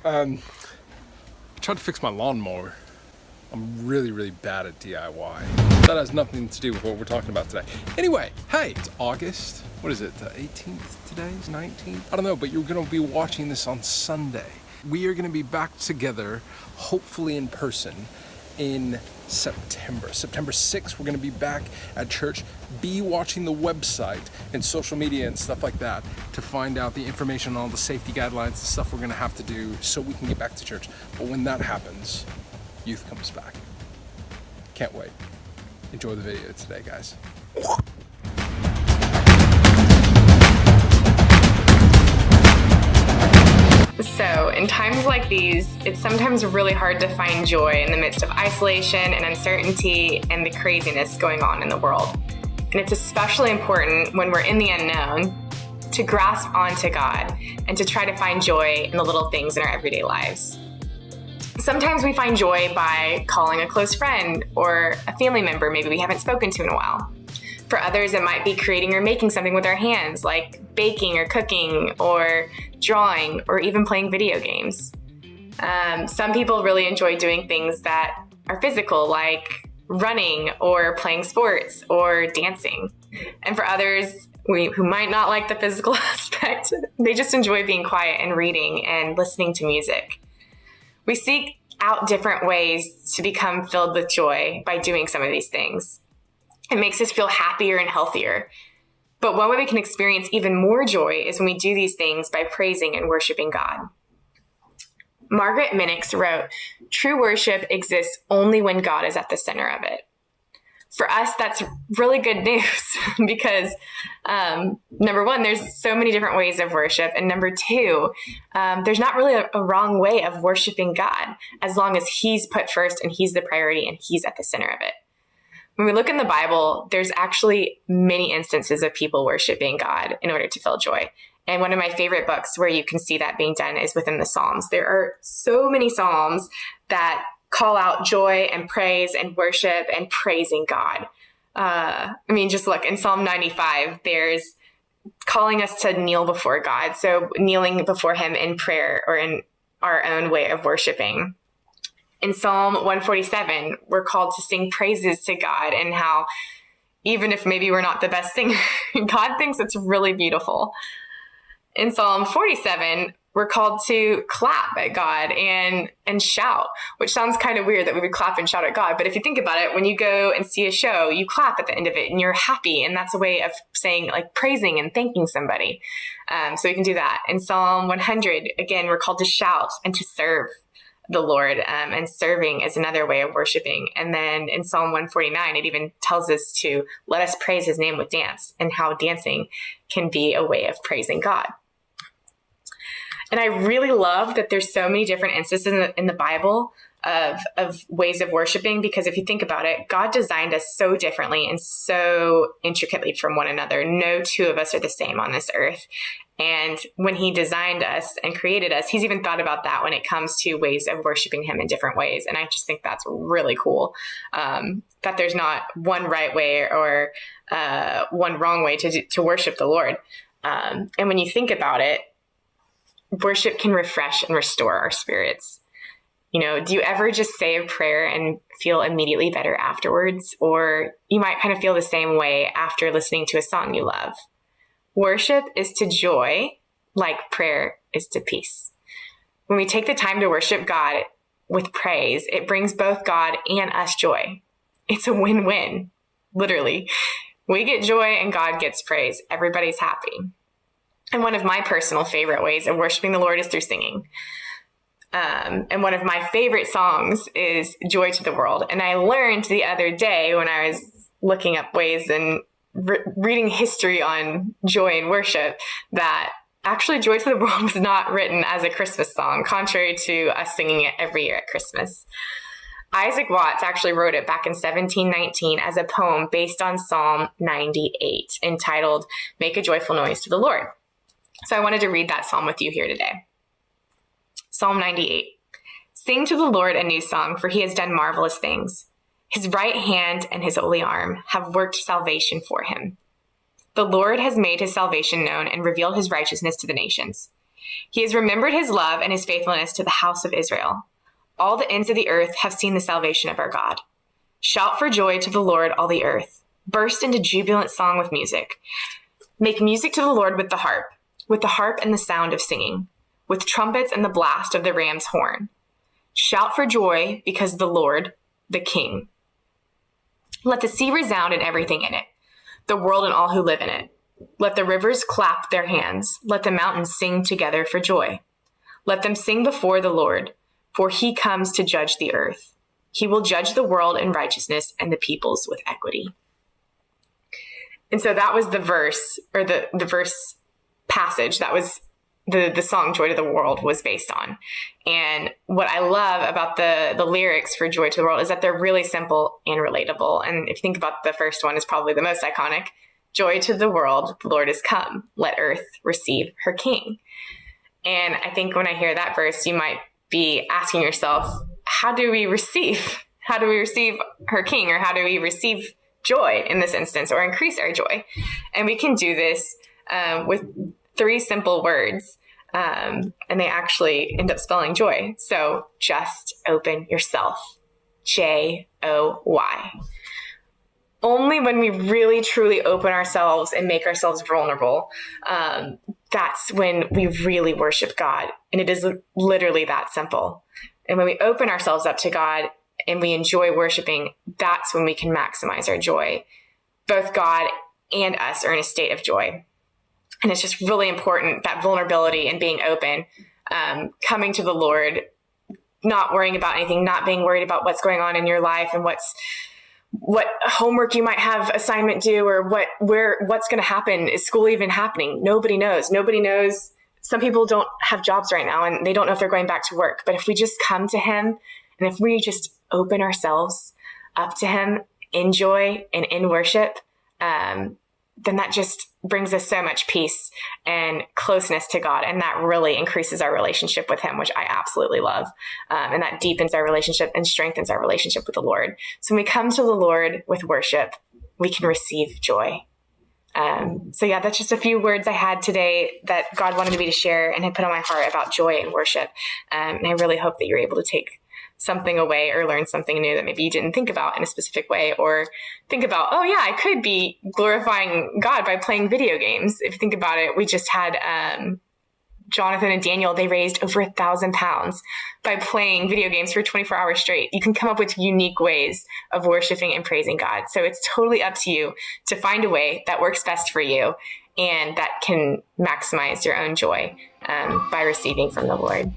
I tried to fix my lawnmower. I'm really, really bad at DIY. That has nothing to do with what we're talking about today. Anyway, hey, it's August. What is it, the 18th today? 19th? I don't know, but you're gonna be watching this on Sunday. We are gonna be back together, hopefully in person, in September 6th. We're gonna be back at church. Be watching the website and social media and stuff like that to find out the information on all the safety guidelines and stuff we're gonna have to do so we can get back to church. But when that happens, youth comes back. Can't wait. Enjoy the video today, guys. So in times like these, it's sometimes really hard to find joy in the midst of isolation and uncertainty and the craziness going on in the world. And it's especially important when we're in the unknown to grasp onto God and to try to find joy in the little things in our everyday lives. Sometimes we find joy by calling a close friend or a family member maybe we haven't spoken to in a while. For others, it might be creating or making something with our hands, like baking or cooking or drawing or even playing video games. Some people really enjoy doing things that are physical, like running or playing sports or dancing. And for others who might not like the physical aspect, they just enjoy being quiet and reading and listening to music. We seek out different ways to become filled with joy by doing some of these things. It makes us feel happier and healthier. But one way we can experience even more joy is when we do these things by praising and worshiping God. Margaret Minix wrote, "True worship exists only when God is at the center of it." For us, that's really good news because number one, there's so many different ways of worship. And number two, there's not really a wrong way of worshiping God as long as he's put first and he's the priority and he's at the center of it. When we look in the Bible, there's actually many instances of people worshiping God in order to feel joy. And one of my favorite books where you can see that being done is within the Psalms. There are so many Psalms that call out joy and praise and worship and praising God. Just look in Psalm 95, there's calling us to kneel before God. So kneeling before him in prayer or in our own way of worshiping. In Psalm 147, we're called to sing praises to God and how even if maybe we're not the best singer, God thinks it's really beautiful. In Psalm 47, we're called to clap at God and shout, which sounds kind of weird that we would clap and shout at God. But if you think about it, when you go and see a show, you clap at the end of it and you're happy. And that's a way of saying like praising and thanking somebody. So we can do that. In Psalm 100, again, we're called to shout and to serve the Lord, and serving is another way of worshiping. And then in Psalm 149, it even tells us to let us praise his name with dance and how dancing can be a way of praising God. And I really love that there's so many different instances in the Bible of ways of worshiping, because if you think about it, God designed us so differently and so intricately from one another. No two of us are the same on this earth. And when he designed us and created us, he's even thought about that when it comes to ways of worshiping him in different ways. And I just think that's really cool, that there's not one right way or one wrong way to worship the Lord. And when you think about it, worship can refresh and restore our spirits. You know, do you ever just say a prayer and feel immediately better afterwards? Or you might kind of feel the same way after listening to a song you love. Worship is to joy like prayer is to peace. When we take the time to worship God with praise, it brings both God and us joy. It's a win-win, literally. We get joy and God gets praise. Everybody's happy. And one of my personal favorite ways of worshiping the Lord is through singing. And one of my favorite songs is Joy to the World. And I learned the other day when I was looking up ways and reading history on joy and worship that actually Joy to the World was not written as a Christmas song, contrary to us singing it every year at Christmas. Isaac Watts actually wrote it back in 1719 as a poem based on Psalm 98, entitled "Make a Joyful Noise to the Lord." So I wanted to read that psalm with you here today. Psalm 98. Sing to the Lord a new song, for he has done marvelous things. His right hand and his holy arm have worked salvation for him. The Lord has made his salvation known and revealed his righteousness to the nations. He has remembered his love and his faithfulness to the house of Israel. All the ends of the earth have seen the salvation of our God. Shout for joy to the Lord, all the earth. Burst into jubilant song with music. Make music to the Lord with the harp and the sound of singing, with trumpets and the blast of the ram's horn. Shout for joy because the Lord, the King. Let the sea resound and everything in it, the world and all who live in it. Let the rivers clap their hands. Let the mountains sing together for joy. Let them sing before the Lord, for he comes to judge the earth. He will judge the world in righteousness and the peoples with equity. And so that was the verse, or the verse passage that was the song Joy to the World was based on. And what I love about the lyrics for Joy to the World is that they're really simple and relatable. And if you think about the first one, is probably the most iconic. Joy to the world, the Lord is come. Let earth receive her King. And I think when I hear that verse, you might be asking yourself, how do we receive her King? Or how do we receive joy in this instance, or increase our joy? And we can do this with 3 simple words, and they actually end up spelling joy. So just open yourself. Joy. Only when we really, truly open ourselves and make ourselves vulnerable, that's when we really worship God. And it is literally that simple. And when we open ourselves up to God and we enjoy worshiping, that's when we can maximize our joy. Both God and us are in a state of joy. And it's just really important, that vulnerability and being open, coming to the Lord, not worrying about anything, not being worried about what's going on in your life and what homework you might have assignment due, or what's going to happen. Is school even happening? Nobody knows. Some people don't have jobs right now and they don't know if they're going back to work. But if we just come to him, and if we just open ourselves up to him in joy and in worship, then that just brings us so much peace and closeness to God. And that really increases our relationship with him, which I absolutely love. And that deepens our relationship and strengthens our relationship with the Lord. So when we come to the Lord with worship, we can receive joy. So yeah, that's just a few words I had today that God wanted me to share and had put on my heart about joy and worship. And I really hope that you're able to take something away or learn something new that maybe you didn't think about in a specific way, or think about, oh yeah, I could be glorifying God by playing video games. If you think about it, we just had Jonathan and Daniel, they raised over 1,000 pounds by playing video games for 24 hours straight. You can come up with unique ways of worshiping and praising God. So it's totally up to you to find a way that works best for you and that can maximize your own joy by receiving from the Lord.